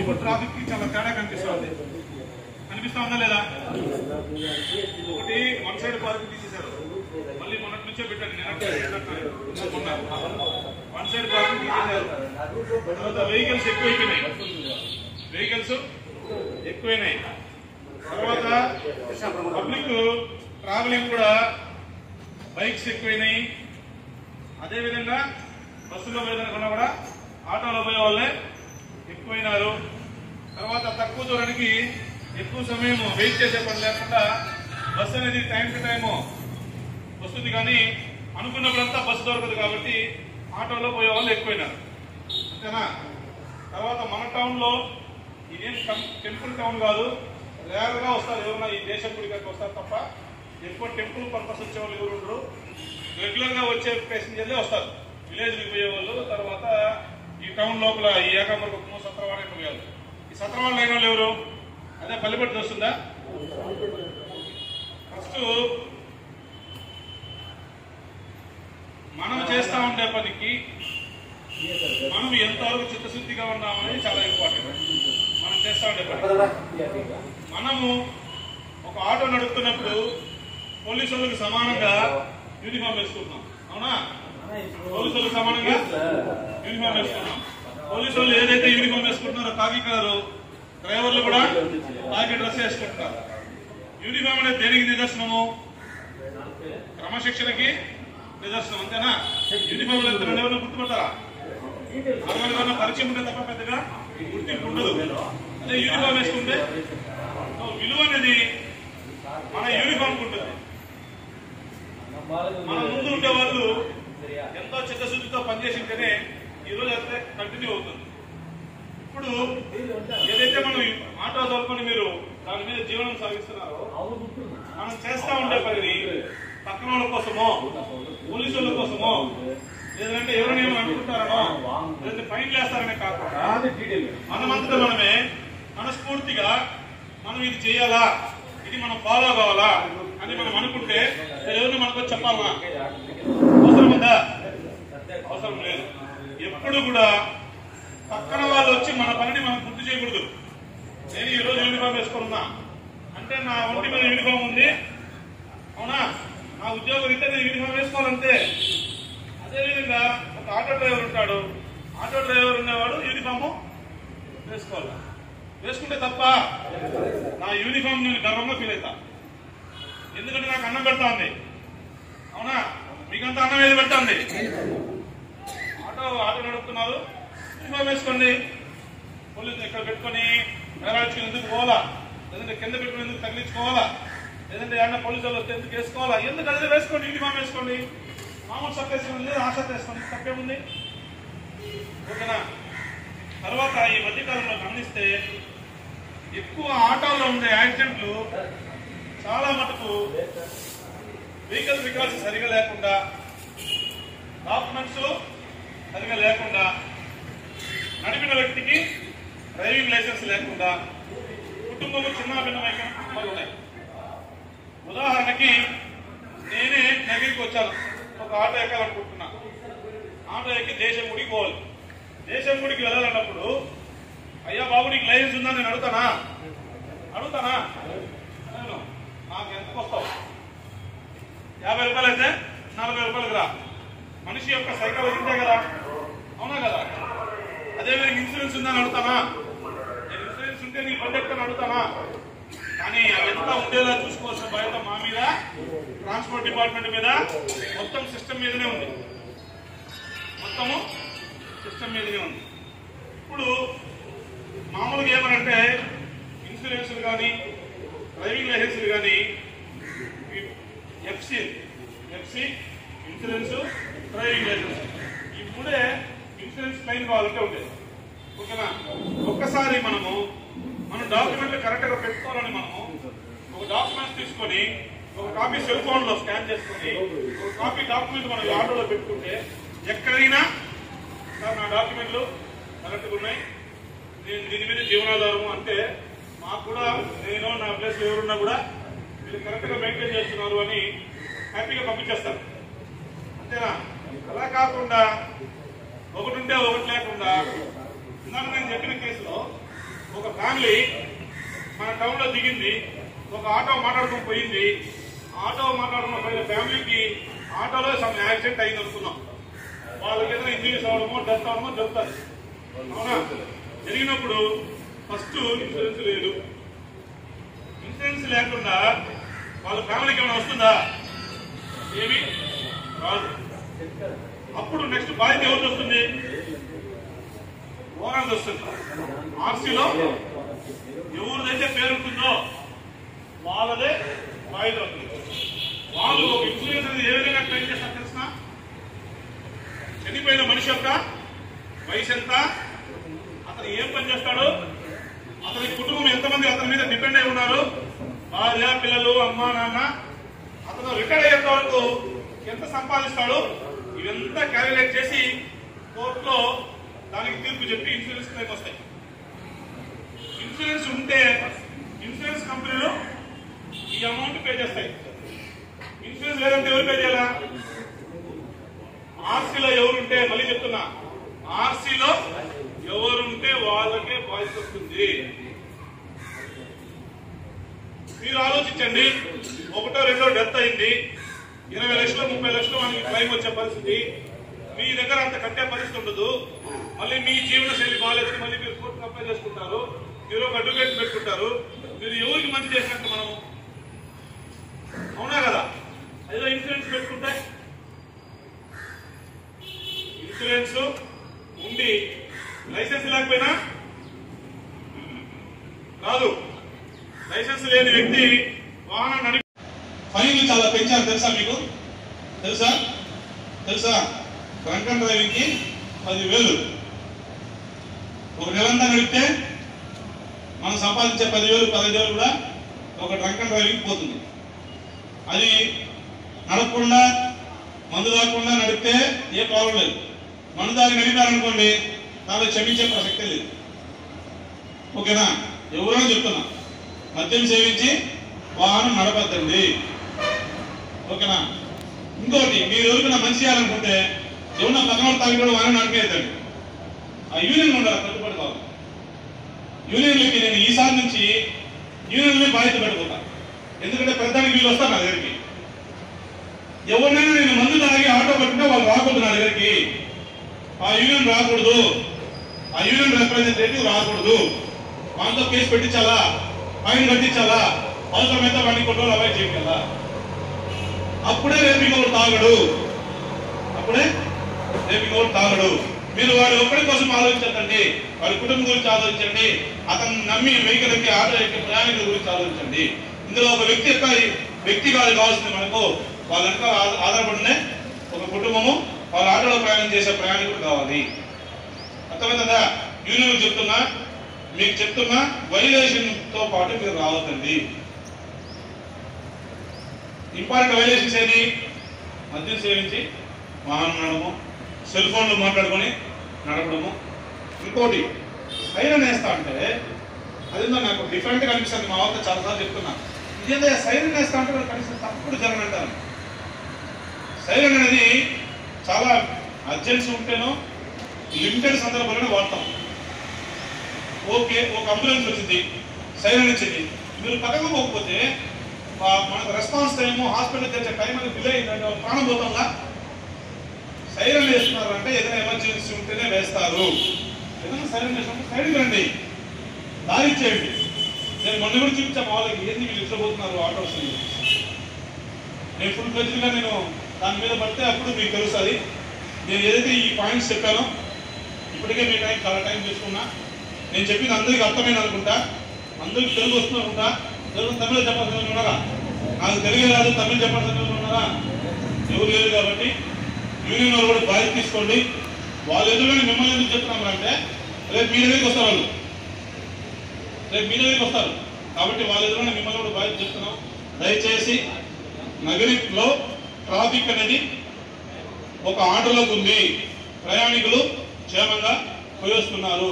ఇప్పుడు ట్రాఫిక్ కి చాలా తేడా కనిపిస్తుంది. కనిపిస్తా ఉందా లేదా? ఒకటి వన్ సైడ్ పార్కింగ్ తీసేశారు, మళ్ళీ మొన్నటి నుంచే పెట్టండి. వన్ సైడ్ పార్కింగ్ తీసేశారు. తర్వాత వెహికల్స్ ఎక్కువైనాయి. తర్వాత పబ్లిక్ ట్రావెలింగ్ కూడా బైక్స్ ఎక్కువైనాయి. అదేవిధంగా బస్సులో పోయేదానికన్నా కూడా ఆటోలో పోయే వాళ్ళే ఎక్కువైనారు. తర్వాత తక్కువ దూరానికి ఎక్కువ సమయం వెయిట్ చేసే పని లేకుండా బస్సు అనేది టైం టు టైము వస్తుంది, కానీ అనుకున్నప్పుడంతా బస్సు దొరకదు కాబట్టి ఆటోలో పోయే వాళ్ళు ఎక్కువైనారు. అంతేనా? తర్వాత మన టౌన్లో ఇదేం టెంపుల్ టౌన్ కాదు, రేర్గా వస్తారు ఎవరైనా ఈ దేశం గుడికి వస్తారు తప్ప ఎక్కువ టెంపుల్ పర్పస్ వచ్చే వాళ్ళు ఎవరు ఉండరు. రెగ్యులర్గా వచ్చే ప్యాసింజర్లే వస్తారు, విలేజ్కి పోయే వాళ్ళు. తర్వాత ఈ టౌన్ లోపల ఈ ఏకాంబరకుప్పము సత్రవాడ పోయాలి. ఈ సత్రవాడ లేని వాళ్ళు ఎవరు? అదే పల్లెపట్టి వస్తుందా? ఫస్ట్ మనం చేస్తా ఉండే పనికి మనం ఎంతవరకు చిత్తశుద్ధిగా ఉన్నామనేది చాలా ఇంపార్టెంట్. మనం చేస్తా ఉండే పని, మనము ఒక ఆటో నడుపుతున్నప్పుడు పోలీసు వాళ్ళకి సమానంగా యూనిఫామ్ వేసుకుంటున్నాం, అవునా? పోలీసు వాళ్ళకి సమానంగా యూనిఫామ్ వేసుకుంటున్నాం. పోలీసు వాళ్ళు ఏదైతే యూనిఫామ్ వేసుకుంటున్నారో కాకి కలరు, డ్రైవర్లు కూడా కాకి డ్రెస్ వేసుకుంటున్నారు. యూనిఫామ్ అనేది దేనికి నిదర్శనము? క్రమశిక్షణకి నిదర్శనం, అంతేనా? యూనిఫామ్ లో ఎవరైనా గుర్తుపడతారా? నార్మల్గా పరిచయం ఉంటే తప్ప పెద్దగా గుర్తింపు ఉండదు. అదే యూనిఫామ్ వేసుకుంటే విలువ అనేది మన యూనిఫామ్ ఉంటుంది. మన ముందు ఉండే వాళ్ళు ఎంతో చిత్తశుద్ధితో పనిచేసింటేనే ఈ రోజు అయితే కంటిన్యూ అవుతుంది. ఇప్పుడు ఏదైతే మనం ఆటో తోలుకొని మీరు దాని మీద జీవనం సాగిస్తున్నారో, మనం చేస్తా ఉండే పనిని పక్కన వాళ్ళ కోసమో పోలీసు వాళ్ళ కోసమో లేదంటే ఎవరైనా ఏమైనా అనుకుంటారనో లేదంటే ఫైన్లు వేస్తారనే కాకుండా మనమంతటా మనమే మనస్ఫూర్తిగా మనం ఇది చేయాలా, ఇది మనం ఫాలో కావాలా అని మనం అనుకుంటే ఎవరిని మనకు చెప్పాలనా? అవసరం ఉందా? అవసరం లేదు. ఎప్పుడు కూడా పక్కన వాళ్ళు వచ్చి మన పనిని మనం గుర్తు చేయకూడదు. నేను ఈ రోజు యూనిఫామ్ వేసుకున్నా అంటే నా ఒంటి మీద యూనిఫామ్ ఉంది, అవునా? నా ఉద్యోగ రీత్యా నేను యూనిఫామ్ వేసుకోవాలంటే. అదేవిధంగా ఒక ఆటో డ్రైవర్ ఉంటాడు, ఆటో డ్రైవర్ ఉండేవాడు యూనిఫామ్ వేసుకోవాలి. వేసుకుంటే తప్ప నా యూనిఫామ్ నేను గర్వంగా ఫీల్ అవుతా. ఎందుకంటే నాకు అన్నం పెడతా ఉంది, అవునా? మీకంతా అన్నం ఏది పెడతా ఉంది? ఆటో నడుపుతున్నారు, యూనిఫామ్ వేసుకోండి. పోలీసులు ఇక్కడ పెట్టుకొని వేలాడుచుకుని ఎందుకు పోవాలా? లేదంటే కింద పెట్టుకుని ఎందుకు తగిలించుకోవాలా? లేదంటే ఏమన్నా పోలీసు వాళ్ళు వస్తే ఎందుకు వేసుకోవాలా? ఎందుకు అదే వేసుకోండి, యూనిఫామ్ వేసుకోండి. మామూలు షర్ట్ వేసుకోండి, లేదు ఆ షర్ట్ వేసుకోండి, తప్పేముంది? ఓకేనా? తర్వాత ఈ మధ్యకాలంలో గమనిస్తే ఎక్కువ ఆటోల్లో ఉండే యాక్సిడెంట్లు చాలా మటుకు వెహికల్ రికార్డ్స్ సరిగా లేకుండా, డాక్యుమెంట్స్ సరిగా లేకుండా, నడిపిన వ్యక్తికి డ్రైవింగ్ లైసెన్స్ లేకుండా, కుటుంబము చిన్న భిన్నమైన కుటుంబాలు ఉన్నాయి. ఉదాహరణకి నేనే నగిరికి వచ్చాను, ఒక ఆటో ఎక్కాలనుకుంటున్నా. ఆటో ఎక్కి దేశం గుడికి పోవాలి. దేశం గుడికి వెళ్ళాలన్నప్పుడు అయ్యా బాబు నీకు లైసెన్స్ ఉందా నేను అడుగుతానా? నాకు ఎంతకు వస్తావు? 50 రూపాయలు అయితే 40 రూపాయలకు రా. మనిషి యొక్క సైకాలజీ ఇంతే కదా, అవునా కదా? అదేవిధంగా ఇన్సూరెన్స్ ఉందని అడుగుతానా? నేను ఇన్సూరెన్స్ ఉంటే నీ బండి ఎక్కని అడుగుతానా? కానీ అదంతా ఉండేలా చూసుకోవాల్సిన బాధ్యత మా మీద, ట్రాన్స్పోర్ట్ డిపార్ట్మెంట్ మీద, మొత్తం సిస్టమ్ మీదనే ఉంది. ఇప్పుడు మామూలుగా ఏమనంటే ఇన్సూరెన్స్లు కానీ డ్రైవింగ్ లైసెన్స్లు కానీ ఎఫ్సి ఇన్సూరెన్స్, డ్రైవింగ్ లైసెన్స్ ఈ మూడే ఇన్సూరెన్స్ క్లెయిమ్ కావాలంటే ఉండేది. ఓకేనా? ఒక్కసారి మన డాక్యుమెంట్లు కరెక్ట్ గా పెట్టుకోవాలని మనము ఒక డాక్యుమెంట్స్ తీసుకొని ఒక కాపీ సెల్ ఫోన్ లో స్కాన్ చేసుకుని ఒక కాపీ డాక్యుమెంట్ మనం ఆటోలో పెట్టుకుంటే ఎక్కడైనా సార్ నా డాక్యుమెంట్లు కరెక్ట్గా ఉన్నాయి, నేను దీని మీద జీవనాధారము అంటే మాకు కూడా నేను నా ప్లేస్ ఎవరున్నా కూడా మీరు కరెక్ట్ గా మెయింటైన్ చేస్తున్నారు అని హ్యాపీగా పంపించేస్తారు. అంతేనా? అలా కాకుండా ఒకటి ఉంటే ఒకటి లేకుండా ఇందాక నేను చెప్పిన కేసులో ఒక ఫ్యామిలీ మన టౌన్ లో దిగింది, ఒక ఆటో మాట్లాడుకొని పోయింది. ఆటో మాట్లాడుకున్న పోయిన ఫ్యామిలీకి ఆటోలో సమ్ యాక్సిడెంట్ అయింది అనుకున్నాం. వాళ్ళకి ఏదైనా ఇంజరీస్ అవడమో డెత్ అవడమో చెప్తారు. అవునా? జరిగినప్పుడు ఫస్ట్ ఇన్సూరెన్స్ లేదు. ఇన్సూరెన్స్ లేకుండా వాళ్ళ ఫ్యామిలీకి ఏమైనా వస్తుందా? ఏమి రాదు. అప్పుడు నెక్స్ట్ బాధ్యత ఎవరికి వస్తుంది? ఓనర్ది వస్తుంది. ఆర్సీలో ఎవరిదైతే పేరు ఉంటుందో వాళ్ళదే బాధ్యత అవుతుంది. వాళ్ళు ఒక ఇన్సూరెన్స్ అనేది ఏ విధంగా క్లెయిమ్ చేస్తారు తెలుసా? చనిపోయిన మనిషి యొక్క వయసు ఎంత, అతను ఏం పని చేస్తాడు, అతని కుటుంబం ఎంతమంది అతని మీద డిపెండ్ అయి ఉన్నారు, భార్య, పిల్లలు, అమ్మ, నాన్న, అతను రిటైర్ అయ్యేంత వరకు ఎంత సంపాదిస్తాడు, ఇవంతా క్యాలిక్యులేట్ చేసి కోర్టులో దానికి తీర్పు చెప్పి ఇన్సూరెన్స్ క్లెయిమ్ వస్తాయి. ఇన్సూరెన్స్ ఉంటే ఇన్సూరెన్స్ కంపెనీలు ఈ అమౌంట్ పే చేస్తాయి. ఇన్సూరెన్స్ లేదంటే ఎవరు పే చేయాలా? ఆర్సీలో ఎవరుంటే, మళ్ళీ చెప్తున్నా, ఆర్సీలో ఎవరుంటే వాళ్ళకే బాధ్యత వస్తుంది. మీరు ఆలోచించండి, ఒకటో రెండో డెత్ అయింది, 20 లక్షలు 30 లక్షలు మనకి క్లైమ్ వచ్చే పరిస్థితి, మీ దగ్గర అంత కట్టే పరిస్థితి ఉండదు. మళ్ళీ మీ జీవన శైలి బాగాలేదని మళ్ళీ మీరు కోర్టుకు అప్లై చేసుకుంటారు, మీరు ఒక అడ్వకేట్ పెట్టుకుంటారు. మీరు ఎవరికి మంచి చేసినట్టు మనం? అవునా కదా? ఏదో ఇన్సూరెన్స్ పెట్టుకుంటే ఇన్సూరెన్స్ ఉండి లైసెన్స్ లేకపోయినా రాదు. లైసెన్స్ లేని వ్యక్తి వాహనం నడిపి ఫైన్లు చాలా పెంచారు. తెలుసా మీకు? తెలుసా? డ్రంక్ అండ్ డ్రైవింగ్ కి 10,000. ఒక నెలంతా నడిపితే మనం సంపాదించే 10,000 15,000 కూడా ఒక డ్రంక్ అండ్ డ్రైవింగ్ పోతుంది. అది నడపకుండా మందు తాగకుండా నడిపితే ఏ ప్రాబ్లం లేదు. మందు తాగి నడిపారనుకోండి, దాంట్లో క్షమించే ప్రసక్తే లేదు. ఓకేనా? ఎవరైనా చెప్తున్నా, మద్యం సేవించి వాహనం నడపద్దండి. ఓకేనా? ఇంకోటి, మీరు ఎవరికైనా మంచి చేయాలనుకుంటే ఎవరన్నా పక్కన తాగి కూడా వాహనం నడిపేద్దండి. ఆ యూనియన్ ఉండాలి, కట్టుబడి కావాలి. యూనియన్లకి నేను ఈసారి నుంచి యూనియన్ బాధ్యత పెట్టుకుంటా. ఎందుకంటే ప్రధానికి వీళ్ళు వస్తారు నా దగ్గరికి. ఎవరినైనా నేను మందు తాగి ఆటో పట్టినా వాళ్ళు రాకూడదు నా దగ్గరికి. ఆ యూనియన్ రాకూడదు, ఆ యూనియన్ రిప్రజెంటేటివ్ రాకూడదు. వాళ్ళతో కేసు పెట్టించాలా, ఫైన్ కట్టించాలా, అవసరమైతే వాడిని కొట్టోలు అవాయిడ్ చేయాలా. అప్పుడే రేపు ఇంకొకటి తాగడు. మీరు వాడి ఒక్కడి కోసం ఆలోచించండి, వాడి కుటుంబం గురించి ఆలోచించండి, అతను నమ్మి వెహికల్ ఎక్కి ఆటో ఎక్కి ప్రయాణికుల గురించి ఆలోచించండి. ఇందులో ఒక వ్యక్తి కావాల్సింది మనకు వాళ్ళ వెనక ఆధారపడినే ఒక కుటుంబము, వాళ్ళ ఆటోలో ప్రయాణం చేసే ప్రయాణికులు కావాలి. అర్థమైందా? యూనియన్ చెప్తున్నా, మీకు చెప్తున్నా, వైలేషన్ తో పాటు మీరు రావద్దండి. ఇంపార్టెంట్ వైలేషన్స్ ఏది? మద్యం సేవించి వాహనం నడపడము, సెల్ ఫోన్లు మాట్లాడుకొని నడపడము. ఇంకోటి, సైరన్ వేస్తా అంటే అదేందో నాకు డిఫరెంట్ గా అనిపిస్తుంది. మా వాళ్ళతో చాలాసార్లు చెప్తున్నా, ఇదేంటే సైరన్ వేస్తా అంటే కనీసం తప్పుడు జరగనంటారు. సైరన్ అనేది చాలా అర్జెన్సీ ఉంటేనో లిమిటెడ్ సందర్భాల్లోనే వాడతాం. ఓకే, ఒక అంబులెన్స్ వచ్చింది, సైరన్ వచ్చింది, మీరు పక్కకు పోకపోతే మనకు రెస్పాన్స్ టైము, హాస్పిటల్ తెచ్చే టైం అనేది డిలే అయిందంటే ప్రాణం పోతాంగా. సైరన్ వేస్తున్నారు అంటే ఏదైనా ఎమర్జెన్సీ ఉంటేనే వేస్తారు. ఏదైనా సైరన్ వేసినప్పుడు సైడ్కి రండి, దారి చేయండి. నేను మొన్న కూడా చూపించా మా వాళ్ళకి, ఏంది వీళ్ళు ఇట్లా పోతున్నారు ఆటోస్. నేను ఫుల్ ఫ్లెడ్జ్గా నేను దాని మీద పడితే అప్పుడు మీకు తెలుస్తుంది. నేను ఏదైతే ఈ పాయింట్స్ చెప్పానో ఇప్పటికే మీ చాలా టైం తీసుకున్నా. నేను చెప్పింది అందరికీ అర్థమైంది అనుకుంటా, అందరికి తెలుగు వస్తుంది అనుకుంటా. తమిళ చెప్పాల్సిన ఉన్నారా? నాకు తెలుగే రాదు, తమిళ చెప్పాల్సిన ఉన్నారా? ఎవరు లేదు. కాబట్టి యూనియన్ వాళ్ళు కూడా బాధ్యత తీసుకోండి. వాళ్ళు ఎదురుగానే మిమ్మల్ని ఎందుకు చెప్తున్నాం అంటే రేపు మీ దగ్గరికి వస్తారు, కాబట్టి వాళ్ళ ఎదురుగానే మిమ్మల్ని కూడా బాధ్యత చెప్తున్నాం. దయచేసి నగరిలో ట్రాఫిక్ అనేది ఒక ఆర్డర్లోకి ఉంది. ప్రయాణికులు క్షేమంగా పోయొస్తున్నారు,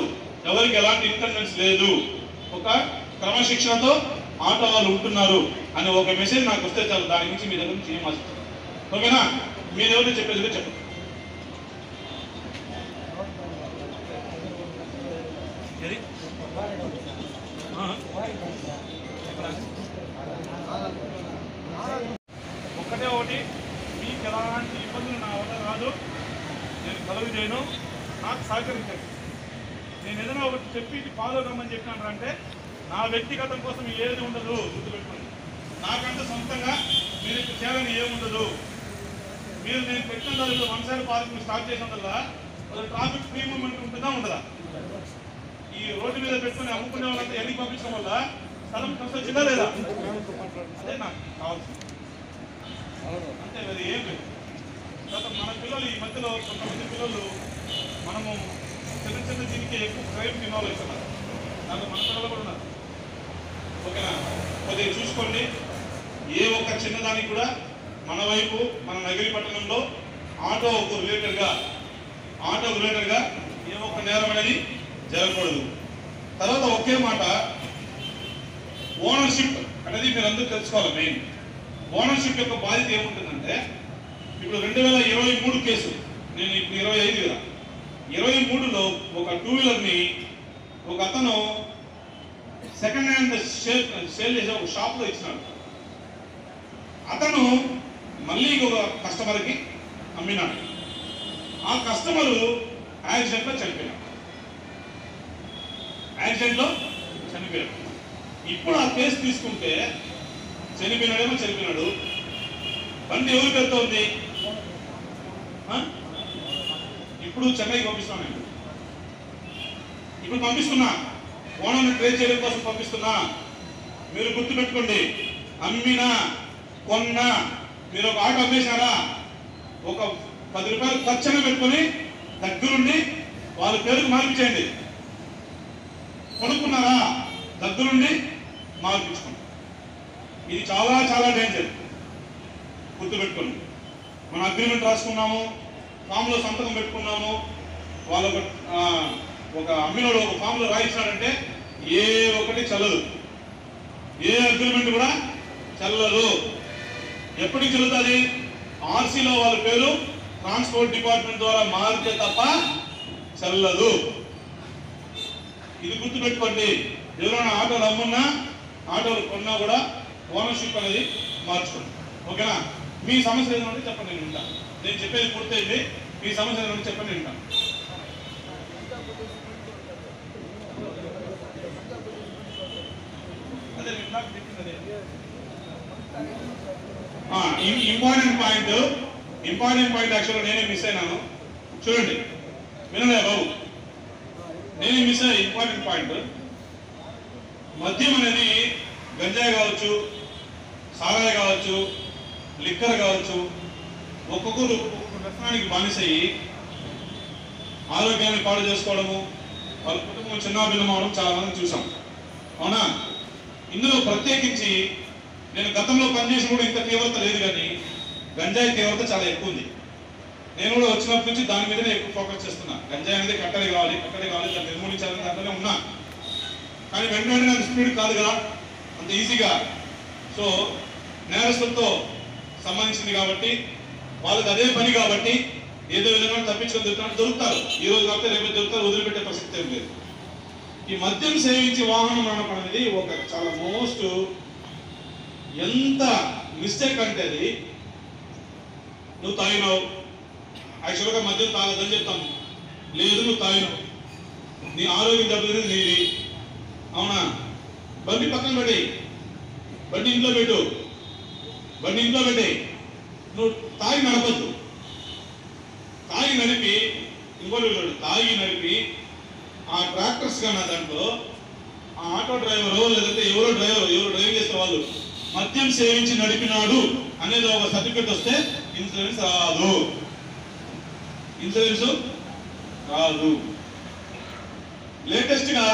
ఎవరికి ఎలాంటి ఇన్కన్వీనియన్స్ లేదు, ఒక క్రమశిక్షణతో ఆటో వాళ్ళు ఉంటున్నారు అనే ఒక మెసేజ్ నాకు వస్తే చాలు. దాని నుంచి మీ దగ్గర నుంచి ఏం ఆశిస్తారు? ఓకేనా? మీరు ఎవరు చెప్పేది చెప్పండి. ఒక్కటే ఒకటి, మీకు ఎలాంటి ఇబ్బందులు నా వల్ల రాదు, నేను కలుగు చేయను, నాకు సహకరించండి. నేను ఏదైనా ఒకటి చెప్పి ఇది ఫాలో కమ్మని చెప్పినాను అంటే నా వ్యక్తిగతం కోసం ఏది ఉండదు, గుర్తుపెట్టుకోండి. నాకంటే సొంతంగా మీరు ఇక్కడ చేయాలని ఏముండదు. మీరు నేను పెట్టిన దానిలో వన్ సైడ్ పార్కింగ్ స్టార్ట్ చేసిన వల్ల ట్రాఫిక్ ఫ్రీ మూవ్మెంట్ ఉంటుందా ఉండదా? ఈ రోడ్డు మీద పెట్టుకుని అమ్ముకునే వాళ్ళంతా ఎన్నికి పంపించడం వల్ల స్థలం కొంచెం వచ్చిందా లేదా? అదే నాకు కావాల్సింది, అంతే. అది ఏం లేదు. తర్వాత మన పిల్లలు ఈ మధ్యలో కొంతమంది పిల్లలు మనము చిన్న చిన్న దీనికి ఎక్కువ క్రైమ్ ఇన్వాల్వ్ అవుతున్నారు. దాంట్లో మన పిల్లలు కూడా ఉన్నారు. ఓకేనా? కొద్దిగా చూసుకోండి. ఏ ఒక్క చిన్నదానికి కూడా మన వైపు మన నగిరి పట్టణంలో ఆటో రిలేటెడ్గా ఏ ఒక్క నేరం అనేది జరగకూడదు. తర్వాత ఒకే మాట, ఓనర్షిప్ అనేది మీరు అందరూ తెలుసుకోవాలి. మెయిన్ ఓనర్షిప్ యొక్క బాధ్యత ఏముంటుందంటే, ఇప్పుడు 2023 కేసు, నేను ఇప్పుడు 25 కదా, 23లో ఒక 2 వీలర్ని ఒక అతను సెకండ్ హ్యాండ్ సేల్ చేసే ఒక షాప్లో ఇచ్చినాడు. అతను మళ్ళీ ఇంకొక కస్టమర్కి అమ్మినాడు. ఆ కస్టమరు యాక్సిడెంట్లో చనిపోయాడు. ఇప్పుడు ఆ కేసు తీసుకుంటే చనిపోయినాడు. బండి ఎవరు పేరుతో ఉంది? ఇప్పుడు చెన్నైకి పంపిస్తున్నాను. ఇప్పుడు పంపిస్తున్నా, ఓనర్ని ట్రేస్ చేయడం కోసం పంపిస్తున్నా. మీరు గుర్తుపెట్టుకోండి, అమ్మినా కొన్నా, మీరు ఒక ఆటో అమ్మేశారా, ఒక 10 రూపాయలు ఖర్చున పెట్టుకొని దగ్గరుండి వాళ్ళ పేరుకు మార్పించేయండి. కొనుక్కున్నారా, దగ్గరుండి మార్పించుకోండి. ఇది చాలా చాలా డేంజర్, గుర్తుపెట్టుకోండి. మనం అగ్రిమెంట్ రాసుకున్నాము, ఫామ్లో సంతకం పెట్టుకున్నాము, వాళ్ళు ఒక అమ్మినోడు ఒక ఫామ్లో రాయించాడంటే ఏ ఒక్కటి చల్లదు, ఏ అగ్రిమెంట్ కూడా చల్లదు. ఎప్పటికి చెల్లుతుంది? ఆర్సీలో వాళ్ళ పేరు ట్రాన్స్పోర్ట్ డిపార్ట్మెంట్ ద్వారా మారితే తప్ప చల్లదు. ఇది గుర్తుపెట్టుకోండి. ఎవరైనా ఆటోలు అమ్మున్నా, ఆటోలు కొన్నా కూడా ఓనర్షిప్ అనేది మార్చుకోండి. ఓకేనా? మీ సమస్య ఏదైనా ఉంటే చెప్పండి, నేను వింటాను. నేను చెప్పేది పూర్తయింది. మీ సమస్య ఏదైనా ఉంటే చెప్పండి, వింటాను. అదే నాకు చెప్పింది. ఇంపార్టెంట్ పాయింట్ యాక్చువల్గా నేనే మిస్ అయినాను. చూడండి, వినలే బాబు, నేనే మిస్ అయ్యే ఇంపార్టెంట్ పాయింట్. మద్యం అనేది గంజాయి కావచ్చు, సారాయి కావచ్చు, లిక్కర్ కావచ్చు, ఒక్కొక్కరు ఒక్కొక్క వ్యసనానికి బానిసయ్యి ఆరోగ్యాన్ని పాడు చేసుకోవడము, వాళ్ళ కుటుంబం చిన్నాభిన్నం అవడం చాలా మంది చూసాం. అవునా? ఇందులో ప్రత్యేకించి నేను గతంలో పనిచేసిన కూడా ఇంత తీవ్రత లేదు, కానీ గంజాయి తీవ్రత చాలా ఎక్కువ ఉంది. నేను కూడా వచ్చినప్పటి నుంచి దాని మీదనే ఎక్కువ ఫోకస్ చేస్తున్నా. గంజాయి అనేది కట్టడి కావాలి, దాన్ని నిర్మూలించాలని దాంట్లోనే ఉన్నా. కానీ వెంటనే అది స్పీడ్ కాదు కదా, అంత ఈజీగా. సో నేరస్తులతో సంబంధించింది కాబట్టి, వాళ్ళకి అదే పని కాబట్టి ఏదో విధంగా తప్పించుకొని దొరుకుతారు. ఈ రోజు కాకపోతే రేపు దొరుకుతారు, వదిలిపెట్టే ప్రసక్తి ఏం లేదు. ఈ మద్యం సేవించి వాహనం నడపడం అనేది ఒక చాలా మోస్ట్ ఎంత మిస్టేక్ అంటే, అది నువ్వు తాగినావు, యాక్చువల్గా మద్యం తాగదని చెప్తాం, లేదు నువ్వు తాగినావు, నీ ఆరోగ్యం దెబ్బతినేది నీది. అవునా? బండి పక్కన పెట్టి, బండి ఇంట్లో పెట్టు, నువ్వు తాగి నడపద్దు. తాగి నడిపి ఆ ట్రాక్టర్స్ కన్నా దాంట్లో ఆ ఆటో డ్రైవరు లేదంటే ఎవరో డ్రైవింగ్ చేసే వాళ్ళు మద్యం సేవించి నడిపినాడు అనేది ఒక సర్టిఫికెట్ వస్తే ఇన్సూరెన్స్ రాదు. లేటెస్ట్ గా